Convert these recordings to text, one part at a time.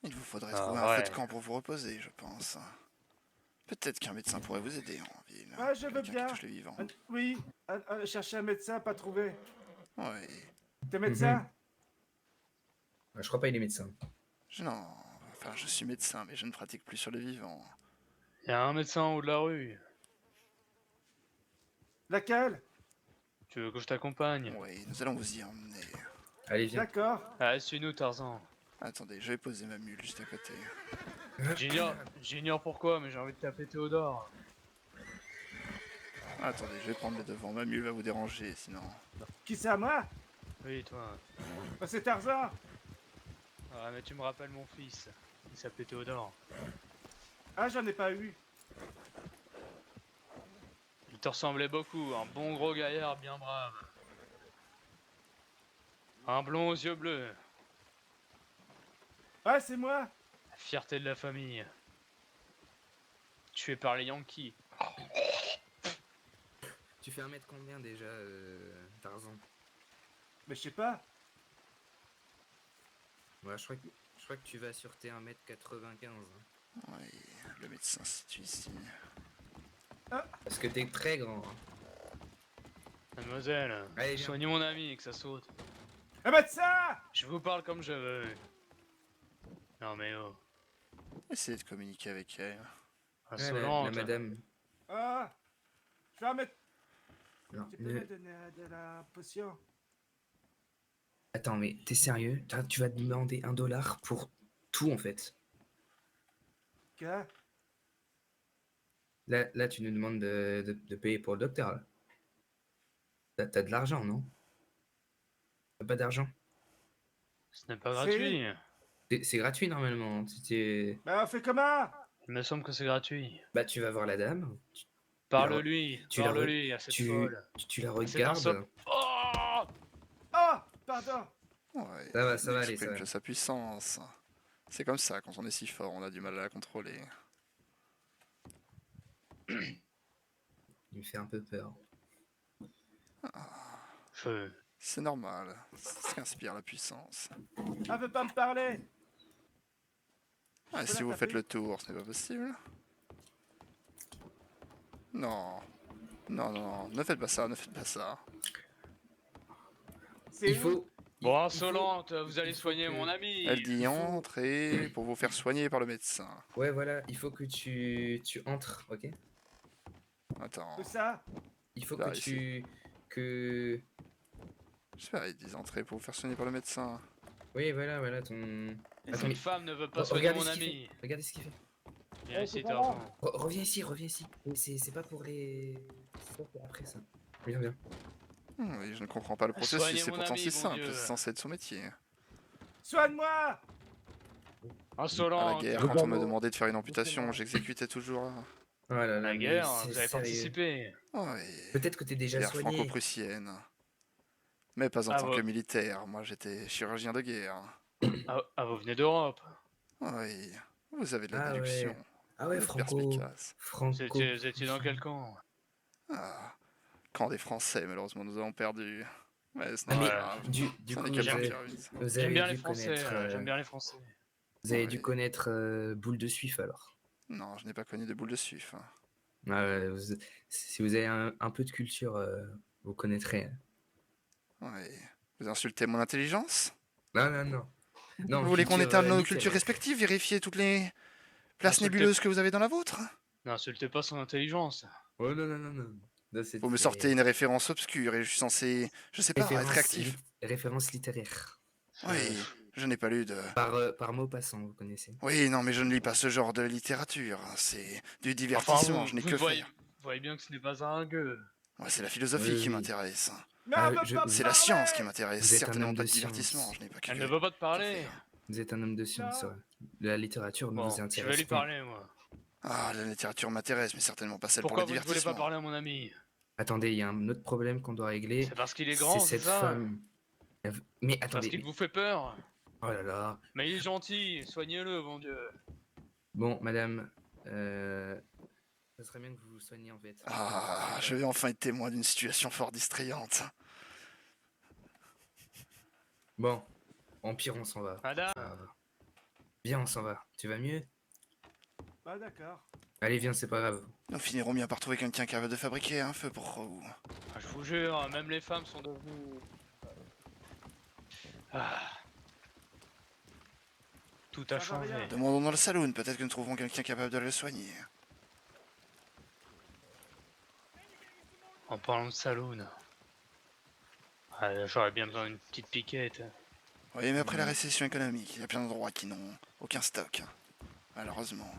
Il vous faudrait Ah, trouver un feu de ouais. camp pour vous reposer, je pense. Peut-être qu'un médecin pourrait vous aider en ville. Ouais, je veux Quelqu'un qui bien. touche les vivants. Oui, chercher un médecin, pas trouvé. Oui. T'es médecin? Je crois pas il est médecin. Non, enfin, je suis médecin, mais je ne pratique plus sur les vivants. Y a un médecin en haut de la rue. Laquelle? Tu veux que je t'accompagne? Oui, nous allons vous y emmener. Allez, viens. D'accord. Ah, suis-nous, Tarzan. Attendez, je vais poser ma mule juste à côté. J'ignore pourquoi, mais j'ai envie de taper Théodore. Attendez, je vais prendre les devants. Ma mule va vous déranger, sinon. Qui c'est à moi? Oui, toi. Bah, c'est Tarzan. Ah, mais tu me rappelles mon fils. Il s'appelait Théodore. Ah, j'en ai pas eu. Il te ressemblait beaucoup, un bon gros gaillard bien brave. Un blond aux yeux bleus. Ouais, c'est moi. La fierté de la famille. Tué par les Yankees. Tu fais 1 mètre combien déjà, Tarzan? Mais je sais pas. Ouais, je crois que tu vas sur tes 1m95. Oui, le médecin se situe ici. Parce que t'es très grand. Hein. Mademoiselle, Allez, viens. soignez mon ami, que ça saute. Un médecin! Je vous parle comme je veux. Non mais oh, Essayez de communiquer avec elle. Ouais, insolente. la madame. Ah! Je vais en mettre. Non, Tu peux me donner de la potion? Attends, mais t'es sérieux? Tu vas demander $1 pour tout en fait. Quoi? Là, tu nous demandes de payer pour le docteur. Là. T'as de l'argent, non? T'as pas d'argent? Ce n'est pas gratuit. C'est gratuit normalement. Bah, on fait comment? Il me semble que c'est gratuit. Bah, tu vas voir la dame. Parle-lui, tu la re- parle-lui à cette folle. Tu la C'est un sop. regardes. Oh! Oh! Pardon! Ouais, Ça va, ça il va aller, exprime ça va. que sa puissance. C'est comme ça, quand on est si fort, on a du mal à la contrôler. Il me fait un peu peur. Feu. C'est normal, c'est ce qu'inspire la puissance. Elle veut pas me parler! Ah, peux si la vous taper? faites le tour, ce n'est pas possible. Non. Non, non, non, ne faites pas ça, ne faites pas ça. C'est Il où? faut. Bon, il insolente, vous allez il faut soigner que- mon ami. Elle dit il faut- entrez pour vous faire soigner par le médecin. Ouais, voilà, il faut que tu entres, ok? Attends, Où ça? Il faut Là, que ici. que. je sais pas, ils disent entrez pour vous faire soigner par le médecin. Oui, voilà, ton. Et Attends, cette mais- femme ne veut pas soigner Regardez mon ce qu'il ami. fait. Regardez ce qu'il fait. Viens ici, Tarzan. Reviens ici, reviens ici. Mais c'est pas pour les. C'est pas pour après ça. Viens. Oui, je ne comprends pas le processus, Soignez c'est mon pourtant ami, si bon simple, Dieu. c'est censé être son métier. Soigne-moi! À la Insolente. guerre, quand on me demandait de faire une amputation, j'exécutais toujours. Oh là là, La mais guerre, c'est vous avez sérieux. participé. Oh, oui. Peut-être que t'es déjà Guerre soigné. franco-prussienne. Mais pas en Ah, tant vous- que militaire, moi j'étais chirurgien de guerre. Ah, vous venez d'Europe. Oui, vous avez de la Ah déduction. ouais. Ah ouais, Vous êtes Franco. perspicace. Vous étiez dans quel camp? Ah, camp des Français, malheureusement nous avons perdu. Mais ce Ah, n'est mais pas grave. du Ça coup, n'est que le pyramide. vous J'aime avez bien dû les Français. connaître. J'aime bien les Français. Vous avez Oui. dû connaître Boule de Suif alors. Non, je n'ai pas connu de boule de suif. Ah ouais, si vous avez un peu de culture, vous connaîtrez. Oui. Vous insultez mon intelligence? Non. Non, Vous voulez qu'on étale nos littéraire. cultures respectives, vérifier toutes les places Insultez- nébuleuses que vous avez dans la vôtre? N'insultez pas son intelligence. Oh non. Là, Vous me sortez une référence obscure et je suis censé, je sais pas, être réactif. Référence littéraire. Oui, je n'ai pas lu de... Par mot passant, vous connaissez. Oui, non, mais je ne lis pas ce genre de littérature. C'est du Enfin, divertissement, je n'ai que voyez, faire. vous voyez bien que ce n'est pas un gueux. Ouais, c'est la philosophie Oui, qui oui. m'intéresse. Mais Ah, elle veut pas me C'est la parler! science qui m'intéresse, Vous êtes un certainement homme pas de de divertissement. science. Je n'ai pas que... Elle ne veut pas te parler. Vous êtes un homme de science. Non. Ouais. La littérature ne Bon, vous je intéresse vais lui pas. parler, moi. Ah, la littérature m'intéresse, mais certainement pas celle Pourquoi pour vous le ne voulez pas divertissement. parler à mon ami? Attendez, il y a un autre problème qu'on doit régler. C'est parce qu'il est grand, c'est cette ça? femme. Mais Parce attendez. qu'il vous fait peur. Oh là là. Mais il est gentil, soignez-le, mon Dieu. Bon, madame, ça serait bien que vous vous soigniez en fait. Ah, je vais enfin être témoin d'une situation fort distrayante. Bon, Empire, on s'en va. Madame, Ça va. Viens, on s'en va. Tu vas mieux? Bah d'accord. Allez, viens, c'est pas grave. Nous finirons bien par trouver quelqu'un capable de fabriquer un feu pour vous. Ah, je vous jure, même les femmes sont devenues... Ah. Tout a Ça va changé. rien. Demandons dans le saloon, peut-être que nous trouverons quelqu'un capable de le soigner. En parlant de saloon. Ah, j'aurais bien besoin d'une petite piquette. Oui, mais après la récession économique, il y a plein d'endroits qui n'ont aucun stock. Malheureusement.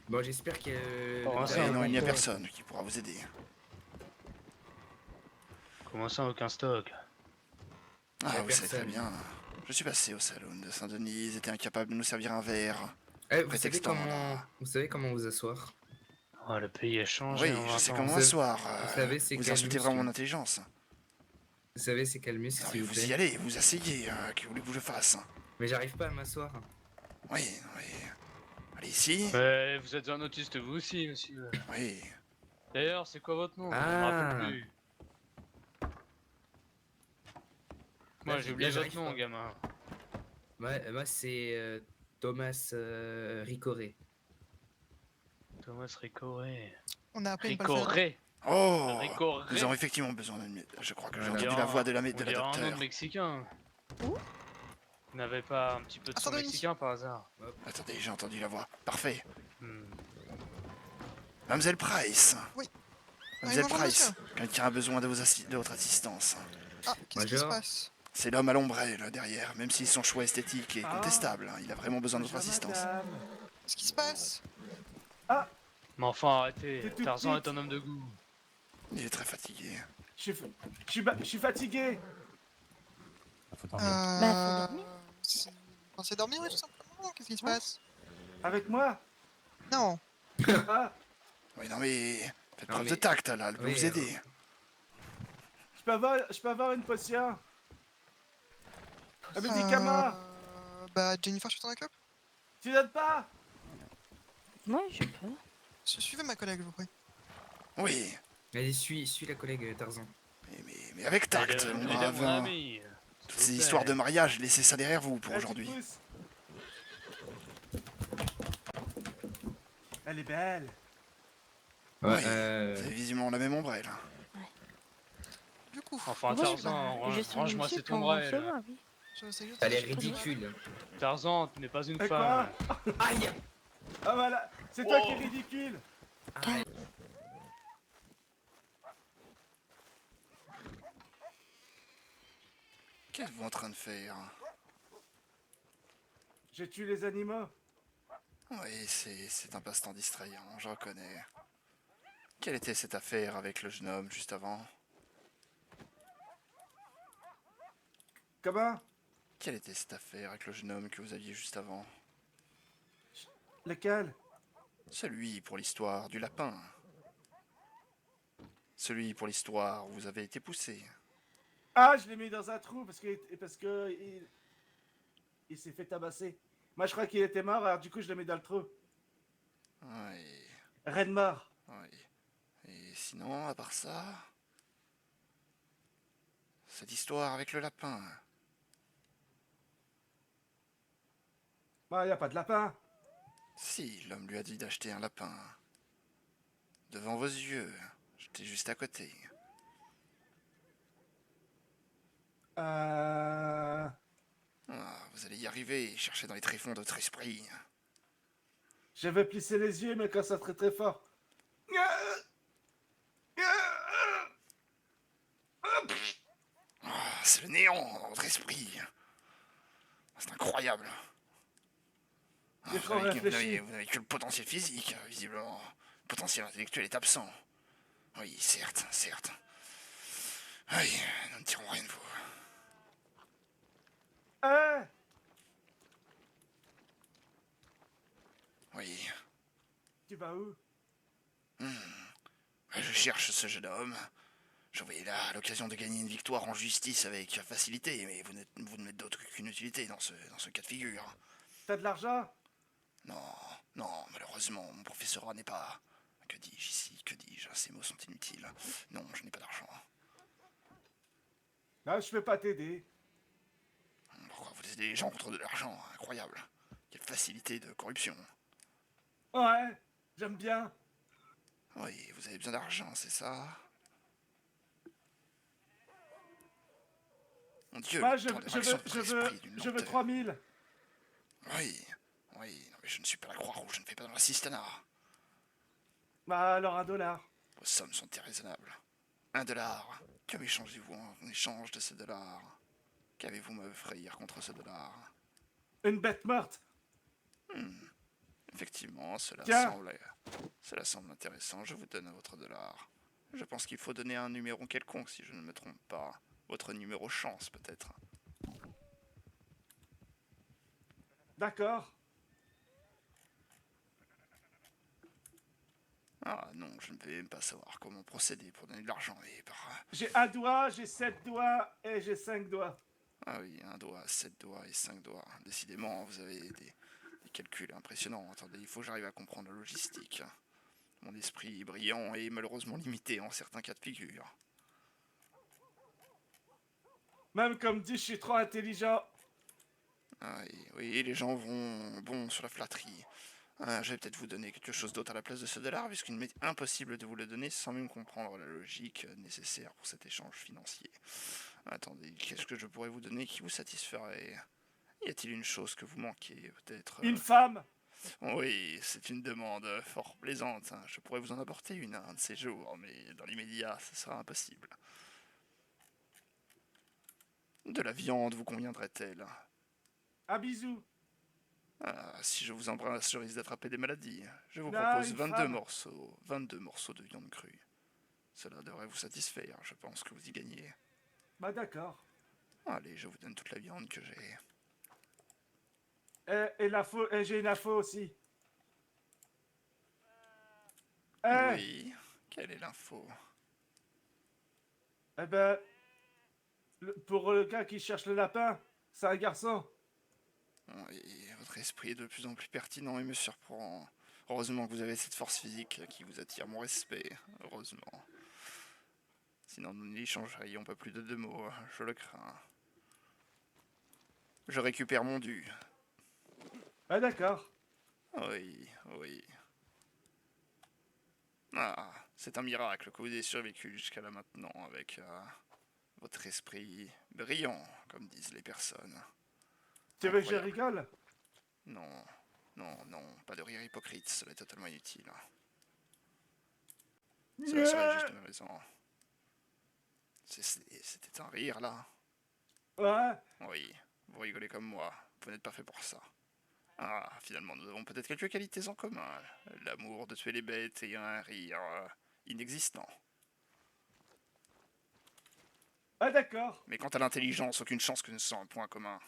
Bon, j'espère que... Oh, le ça, Et gars- non, il n'y a encore. personne qui pourra vous aider. Comment ça, aucun stock? Ah, y a vous savez très personne. bien. Je suis passé au saloon de Saint-Denis, ils étaient incapables de nous servir un verre. Eh, Prétextant, vous savez comment vous asseoir? Oh, le pays a changé Oui, en je 20 sais ans. comment Vous savez- m'asseoir. vous savez, c'est Vous quel insultez muscle vraiment mon intelligence. Vous savez, c'est quel muscle, Non, mais s'il vous vous plaît? y allez, vous asseyez. Que voulez-vous que je fasse? Mais j'arrive pas à m'asseoir. Oui, oui. Allez ici. Mais vous êtes un autiste vous aussi, monsieur. Oui. D'ailleurs, c'est quoi votre nom? Je me Ah. rappelle plus. Moi, j'ai oublié votre nom, gamin. Moi, c'est Thomas Ricoré. Thomas Ricoré. On a appelé une balle perdue. Ricoré. Oh, Ricoré. nous avons effectivement besoin d'une... Je crois que j'ai Voilà. entendu la voix de la On dirait un nom docteur. de mexicain. Où Vous n'avez pas un petit peu de son Attendez, mexicain par hasard? Attendez, j'ai entendu la voix. Parfait. Hmm. Mademoiselle Price. Oui. Mademoiselle bonjour, Price, monsieur. quelqu'un a besoin de, de votre assistance. Ah, qu'est-ce qui se Bonjour. passe? C'est l'homme à l'ombrelle derrière, même si son choix esthétique est Ah. contestable, hein, il a vraiment besoin de votre Bonjour, assistance. madame. Qu'est-ce qui se passe? Ah, Mais enfin, arrêtez. T'es toute Tarzan petite. est un homme de goût. Il est très fatigué. je suis fatigué. Bah, faut dormir. Vous pensez dormir, oui, tout simplement? Qu'est-ce qui se passe? Avec moi. Non. Ah, Oui, non mais... Faites Non, preuve mais- de tact, là, elle peut Oui, vous aider. je peux avoir une potion. Un médicament. Bah, Jennifer, je t'en occupe? Tu donnes pas? Moi, je peux. Suivez ma collègue, je vous prie. Oui, Allez, suis la collègue Tarzan. mais avec tact, Il est- mon il est brave. mon ami. Toutes ces histoires de mariage, laissez ça derrière vous pour Elle, tu aujourd'hui. pousses. Elle est belle. Oui, vous avez visiblement la même ombrelle. Du coup, Enfin, Moi, Tarzan, je suis range-moi monsieur cette pour ombrelle. recevoir, oui. je sais juste... T'as l'air je- ridicule. Tarzan, tu n'es pas une Et femme. quoi? Aïe. Ah voilà, c'est toi Oh. qui es ridicule. Aïe. Qu'êtes-vous en train de faire? J'ai tué les animaux. Oui, c'est un passe-temps distrayant, je reconnais. Quelle était cette affaire avec le jeune homme juste avant? Comment? Quelle était cette affaire avec le jeune homme que vous aviez juste avant? Lequel? Celui pour l'histoire du lapin. Celui pour l'histoire où vous avez été poussé. Ah, je l'ai mis dans un trou parce que il s'est fait tabasser. Moi, je crois qu'il était mort, alors du coup, je l'ai mis dans le trou. Oui, Reine mort. oui. Et sinon, à part ça... Cette histoire avec le lapin. Bah, y a pas de lapin. Si, l'homme lui a dit d'acheter un lapin. Devant vos yeux. J'étais juste à côté. Ah, vous allez y arriver, cherchez dans les tréfonds de votre esprit. Je vais plisser les yeux, mais quand ça très très fort. Ah, c'est le néant dans votre esprit. C'est incroyable. Ah, J'ai trop réfléchi. vous n'avez que le potentiel physique, visiblement. Le potentiel intellectuel est absent. Oui, certes, certes. Oui, nous ne tirons rien de vous. Hein? Oui, Tu vas où? je cherche ce jeune homme. Je voyais là l'occasion de gagner une victoire en justice avec facilité, mais vous ne m'êtes d'aucune utilité dans ce cas de figure. T'as de l'argent? Non, non, malheureusement, mon professorat n'est pas... Que dis-je ici? Que dis-je? Ces mots sont inutiles. Non, je n'ai pas d'argent. Non, je peux pas t'aider. Pourquoi vous laissez les gens contre de l'argent? Incroyable. Quelle facilité de corruption. Ouais, j'aime bien. Oui, vous avez besoin d'argent, c'est ça? Mon Dieu, Moi, le temps de réaction de votre esprit d'une je veux lenteur. 3000. Oui, oui, non, mais je ne suis pas la Croix-Rouge, je ne fais pas dans l'assistanat. Bah, alors $1. Vos sommes sont irraisonnables. $1. Que m'échangez-vous en échange de ce dollar? Qu'avez-vous à m'offrir contre ce dollar? Une bête morte. Effectivement, Tiens. cela semble intéressant. Je vous donne votre dollar. Je pense qu'il faut donner un numéro quelconque, si je ne me trompe pas. Votre numéro chance, peut-être. D'accord. Ah non, je ne vais même pas savoir comment procéder pour donner de l'argent. Et par... J'ai un doigt, j'ai 7 doigts et j'ai 5 doigts. Ah oui, un doigt, 7 doigts et 5 doigts. Décidément, vous avez des calculs impressionnants. Attendez, il faut que j'arrive à comprendre la logistique. Mon esprit brillant est malheureusement limité en certains cas de figure. Même comme dit, je suis trop intelligent. Ah oui, oui, les gens vont bon sur la flatterie. Je vais peut-être vous donner quelque chose d'autre à la place de ce dollar, puisqu'il m'est impossible de vous le donner sans même comprendre la logique nécessaire pour cet échange financier. Attendez, qu'est-ce que je pourrais vous donner qui vous satisferait? Y a-t-il une chose que vous manquez, peut-être? Une femme. Oui, c'est une demande fort plaisante. Je pourrais vous en apporter une un de ces jours, mais dans l'immédiat, ce sera impossible. De la viande vous conviendrait-elle? Un bisou. Ah, si je vous embrasse, je risque d'attraper des maladies. Je vous Non, propose une 22 femme. morceaux, 22 morceaux de viande crue. Cela devrait vous satisfaire, je pense que vous y gagnez. Bah d'accord. Allez, je vous donne toute la viande que j'ai. Et j'ai une info aussi. Eh, Oui, quelle est l'info? eh ben, pour le gars qui cherche le lapin, c'est un garçon. Oui, votre esprit est de plus en plus pertinent et me surprend. Heureusement que vous avez cette force physique qui vous attire mon respect. Heureusement. Sinon, nous n'échangerions pas plus de 2 mots, je le crains. Je récupère mon dû. Ah d'accord. Oui, oui. Ah, c'est un miracle que vous ayez survécu jusqu'à là maintenant avec votre esprit brillant, comme disent les personnes. Tu veux que je Incroyable. rigole? Non, non, non, pas de rire hypocrite, cela est totalement inutile. Cela serait juste une raison. C'était un rire là. Ouais. Oui, vous rigolez comme moi, vous n'êtes pas fait pour ça. Ah, finalement, nous avons peut-être quelques qualités en commun. L'amour de tuer les bêtes et un rire inexistant. Ah d'accord. Mais quant à l'intelligence, aucune chance que nous soyons un point commun.